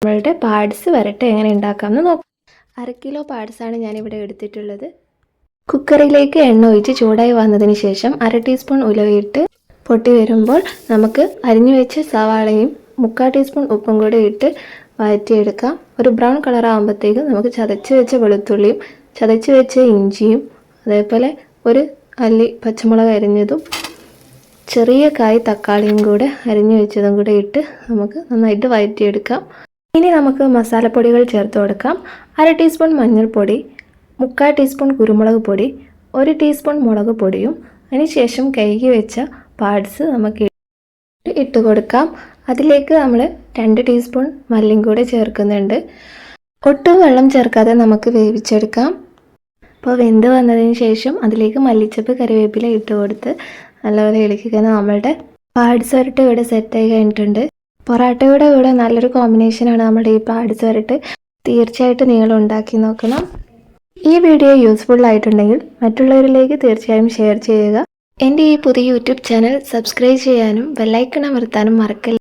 നമ്മളുടെ പാഡ്സ് വരട്ടെ എങ്ങനെ ഉണ്ടാക്കാമെന്ന് നോക്കാം. 1/2 കിലോ പാഡ്സാണ് ഞാനിവിടെ എടുത്തിട്ടുള്ളത്. കുക്കറിലേക്ക് എണ്ണ ഒഴിച്ച് ചൂടായി വന്നതിന് ശേഷം 1/2 ടീസ്പൂൺ ഉലുവയിട്ട് പൊട്ടി വരുമ്പോൾ നമുക്ക് അരിഞ്ഞു വെച്ച സവാളയും 3/4 ടീസ്പൂൺ ഉപ്പും കൂടി ഇട്ട് വഴറ്റിയെടുക്കാം. ഒരു ബ്രൗൺ കളർ ആകുമ്പോഴത്തേക്കും നമുക്ക് ചതച്ച് വെച്ച വെളുത്തുള്ളിയും ചതച്ച് വെച്ച ഇഞ്ചിയും അതേപോലെ ഒരു അല്ലി പച്ചമുളക് അരിഞ്ഞതും ചെറിയ കായ് തക്കാളിയും കൂടെ അരിഞ്ഞു വെച്ചതും കൂടെ ഇട്ട് നമുക്ക് നന്നായിട്ട് വഴറ്റിയെടുക്കാം. ഇനി നമുക്ക് മസാലപ്പൊടികൾ ചേർത്ത് കൊടുക്കാം. 1/2 ടീസ്പൂൺ മഞ്ഞൾപ്പൊടി, 3/4 ടീസ്പൂൺ കുരുമുളക് പൊടി, 1 ടീസ്പൂൺ മുളക് പൊടിയും അതിനുശേഷം കഴുകി വെച്ച പാഡ്സ് നമുക്ക് ഇട്ട് കൊടുക്കാം. അതിലേക്ക് നമ്മൾ 2 ടീസ്പൂൺ മല്ലിയും കൂടെ ചേർക്കുന്നുണ്ട്. ഒട്ടും വെള്ളം ചേർക്കാതെ നമുക്ക് വേവിച്ചെടുക്കാം. അപ്പോൾ വെന്ത് വന്നതിന് ശേഷം അതിലേക്ക് മല്ലിച്ചപ്പ് കറിവേപ്പില ഇട്ട് കൊടുത്ത് നല്ലപോലെ ഇളക്കിക്കാൻ നമ്മളുടെ പാഡ്സ് വരട്ട് ഇവിടെ സെറ്റായി കഴിഞ്ഞിട്ടുണ്ട്. പൊറാട്ടയുടെ കൂടെ നല്ലൊരു കോമ്പിനേഷനാണ് നമ്മുടെ ഈ പാഡ്സ് വരട്ട്. തീർച്ചയായിട്ടും നിങ്ങൾ ഉണ്ടാക്കി നോക്കണം. ഈ വീഡിയോ യൂസ്ഫുൾ ആയിട്ടുണ്ടെങ്കിൽ മറ്റുള്ളവരിലേക്ക് തീർച്ചയായും ഷെയർ ചെയ്യുക. എൻ്റെ ഈ പുതിയ യൂട്യൂബ് ചാനൽ സബ്സ്ക്രൈബ് ചെയ്യാനും ബെല്ലൈക്കൺ അമർത്താനും മറക്കല്ല.